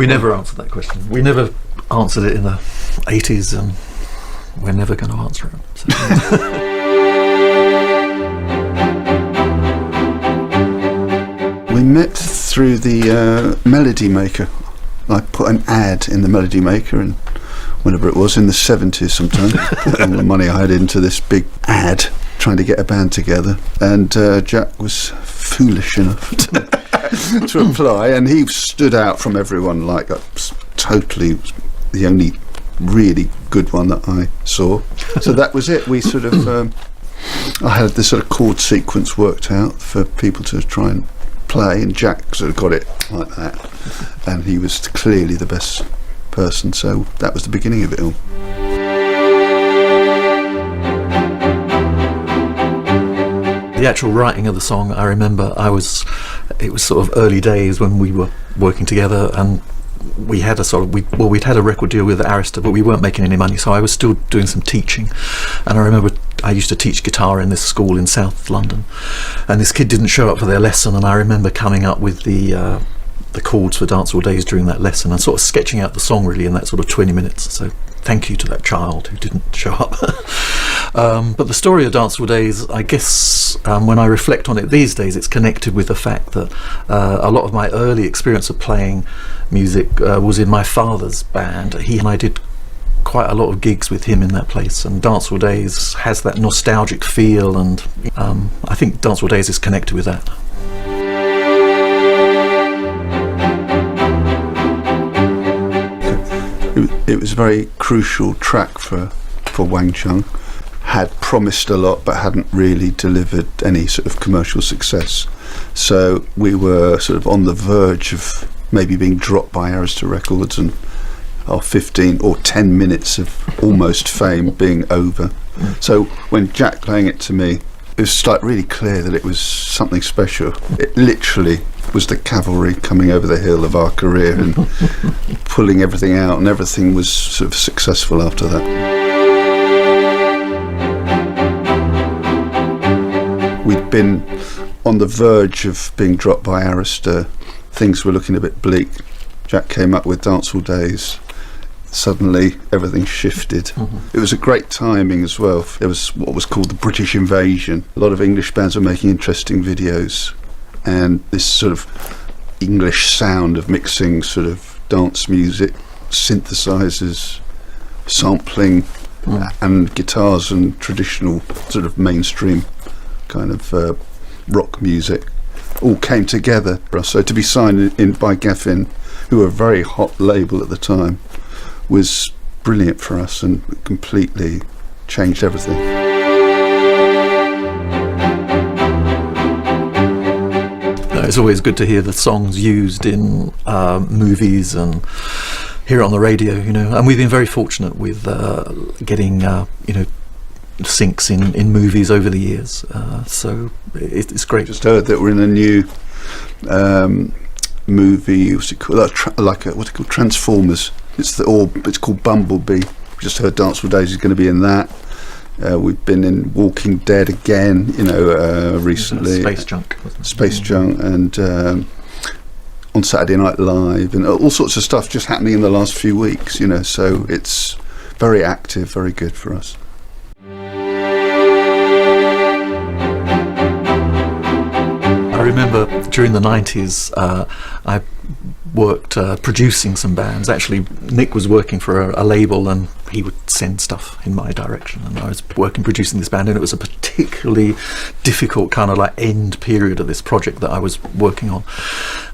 We never answered that question. We never answered it in the 80s, and we're never going to answer it. So. We met through the Melody Maker. I put an ad in the Melody Maker, and whenever it was, in the 70s sometime, put all the money I had into this big ad trying to get a band together, and Jack was foolish enough to apply, and he stood out from everyone like totally the only really good one that I saw. So that was it. We sort of I had this sort of chord sequence worked out for people to try and play, and Jack sort of got it like that, and he was clearly the best person, so that was the beginning of it all. The actual writing of the song, I remember it was sort of early days when we were working together, and we had we'd had a record deal with Arista, but we weren't making any money, so I was still doing some teaching. And I remember I used to teach guitar in this school in South London, and this kid didn't show up for their lesson, and I remember coming up with the chords for Dance All Days during that lesson and sort of sketching out the song really in that sort of 20 minutes. So thank you to that child who didn't show up. But the story of Dance All Days, I guess, when I reflect on it these days, it's connected with the fact that a lot of my early experience of playing music was in my father's band. He and I did quite a lot of gigs with him in that place, and Dance All Days has that nostalgic feel, and I think Dance All Days is connected with that. It was a very crucial track for Wang Chung. Had promised a lot but hadn't really delivered any sort of commercial success. So we were sort of on the verge of maybe being dropped by Arista Records, and our 15 or 10 minutes of almost fame being over. So when Jack playing it to me, it was like really clear that it was something special. It literally was the cavalry coming over the hill of our career and pulling everything out, and everything was sort of successful after that. We'd been on the verge of being dropped by Arista. Things were looking a bit bleak. Jack came up with Dance All Days. Suddenly everything shifted. It was a great timing as well. There was what was called the British invasion. A lot of English bands were making interesting videos, and this sort of English sound of mixing sort of dance music, synthesizers, sampling, and guitars, and traditional sort of mainstream kind of rock music all came together. So to be signed in by Geffen, who were a very hot label at the time, was brilliant for us and completely changed everything. It's always good to hear the songs used in movies and hear it on the radio, and we've been very fortunate with getting syncs in movies over the years, so it's great. Just heard that we're in a new movie, what's it called? What's it called? Transformers. It's called Bumblebee. We just heard Dance All Days is going to be in that. We've been in Walking Dead again, recently. Space Junk, and on Saturday Night Live, and all sorts of stuff just happening in the last few weeks. So it's very active, very good for us. I remember during the 90s, I worked producing some bands. Actually, Nick was working for a label, and he would send stuff in my direction, and I was working producing this band, and it was a particularly difficult kind of like end period of this project that I was working on,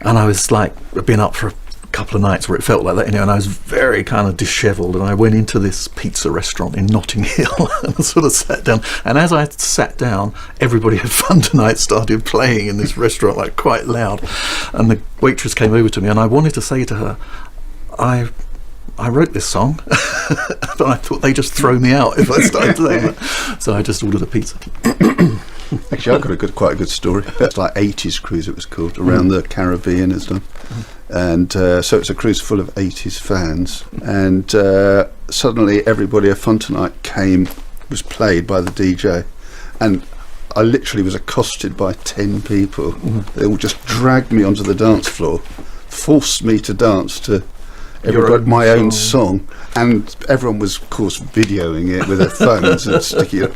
and I was like, I'd been up for a couple of nights where it felt like that, and I was very kind of dishevelled, and I went into this pizza restaurant in Notting Hill and sort of sat down, and as I sat down, Everybody Had Fun Tonight started playing in this restaurant like quite loud, and the waitress came over to me, and I wanted to say to her, I wrote this song, but I thought they'd just throw me out if I started saying that, so I just ordered a pizza. Actually, I've got quite a good story. It's like 80s cruise, it was called, around the Caribbean and stuff. And so it's a cruise full of 80s fans, and suddenly Everybody Had Fun Tonight was played by the DJ, and I literally was accosted by 10 people. They all just dragged me onto the dance floor, forced me to dance to my own song, and everyone was, of course, videoing it with their phones and sticking it.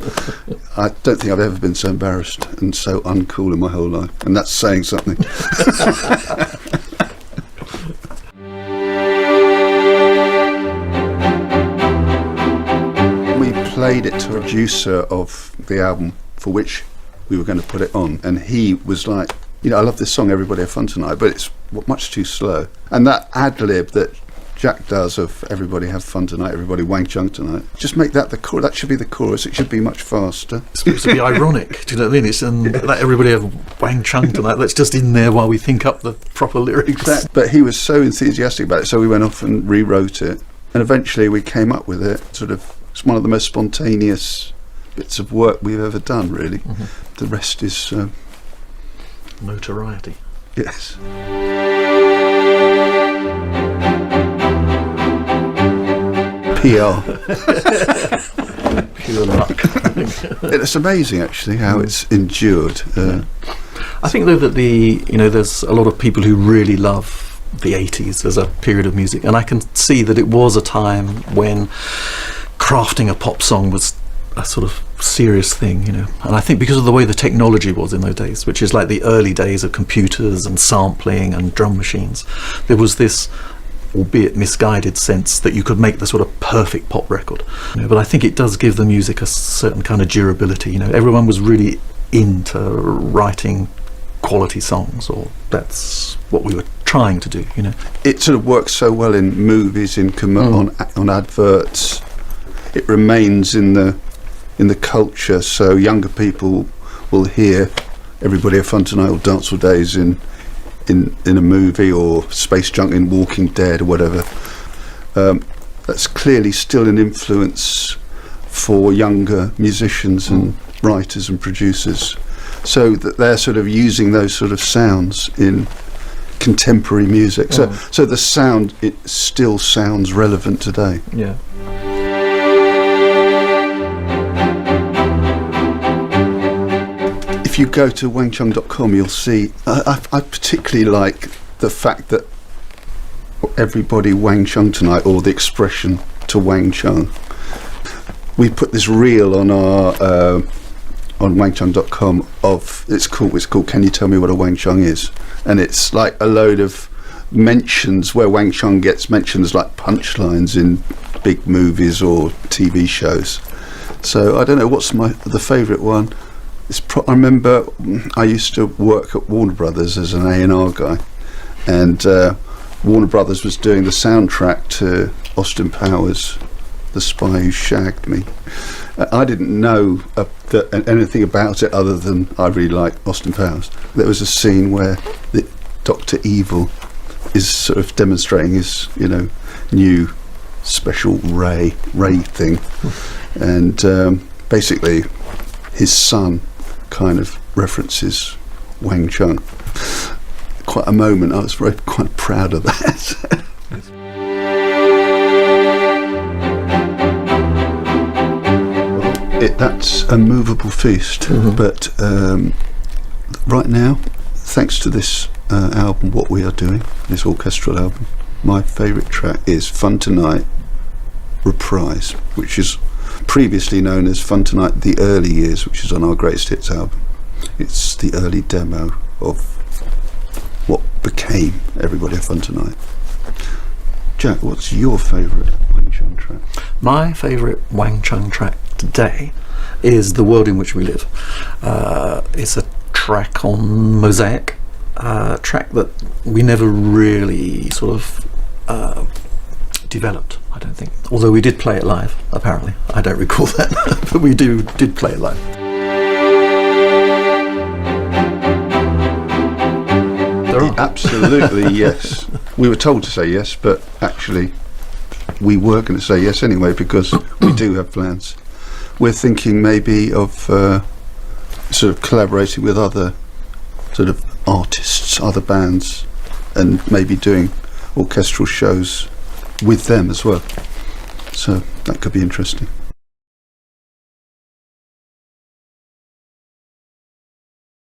I don't think I've ever been so embarrassed and so uncool in my whole life, and that's saying something. We played it to a producer of the album for which we were going to put it on, and he was like, I love this song, Everybody Have Fun Tonight, but it's much too slow. And that ad-lib that Jack does of Everybody Have Fun Tonight, Everybody Wang Chung Tonight, just make that the chorus. That should be the chorus. It should be much faster. It's supposed to be ironic, do you know what I mean? It's let everybody have Wang Chung Tonight. That's just in there while we think up the proper lyrics. But he was so enthusiastic about it, so we went off and rewrote it. And eventually we came up with it. It's one of the most spontaneous bits of work we've ever done, really. Mm-hmm. The rest is... notoriety. Yes. PR. Pure luck. It's amazing, actually, how it's endured. I think, though, that there's a lot of people who really love the 80s as a period of music, and I can see that it was a time when crafting a pop song was a sort of serious thing, and I think because of the way the technology was in those days, which is like the early days of computers and sampling and drum machines, there was this, albeit misguided, sense that you could make the sort of perfect pop record. But I think it does give the music a certain kind of durability. Everyone was really into writing quality songs, or that's what we were trying to do. It sort of works so well in movies, on adverts. It remains in the culture, so younger people will hear Everybody Have Fun Tonight or Dance All Days in a movie, or Space Junk in Walking Dead or whatever. That's clearly still an influence for younger musicians and writers and producers, so that they're sort of using those sort of sounds in contemporary music. So the sound, it still sounds relevant today. Yeah. If you go to wangchung.com, you'll see, I particularly like the fact that Everybody Wang Chung Tonight, or the expression to Wang Chung. We put this reel on our on wangchung.com of, it's called Can You Tell Me What a Wang Chung Is? And it's like a load of mentions where Wang Chung gets mentioned as like punchlines in big movies or TV shows. So I don't know what's the favourite one. I remember I used to work at Warner Brothers as an A&R guy, and Warner Brothers was doing the soundtrack to Austin Powers' The Spy Who Shagged Me. I didn't know anything about it other than I really liked Austin Powers. There was a scene where Dr. Evil is sort of demonstrating his, new special ray thing, and basically his son kind of references Wang Chung. Quite a moment. I was quite proud of that. That's a movable feast. Mm-hmm. But right now, thanks to this album, What We Are Doing, this orchestral album, my favourite track is Fun Tonight Reprise, which is previously known as Fun Tonight The Early Years, which is on our Greatest Hits album. It's the early demo of what became Everybody Have Fun Tonight. Jack, what's your favourite Wang Chung track? My favourite Wang Chung track today is The World in Which We Live. It's a track on Mosaic, a track that we never really sort of developed, I don't think. Although we did play it live, apparently. I don't recall that, but we did play it live. Absolutely, yes. We were told to say yes, but actually we were going to say yes anyway, because we do have plans. We're thinking maybe of sort of collaborating with other sort of artists, other bands, and maybe doing orchestral shows with them as well. So that could be interesting.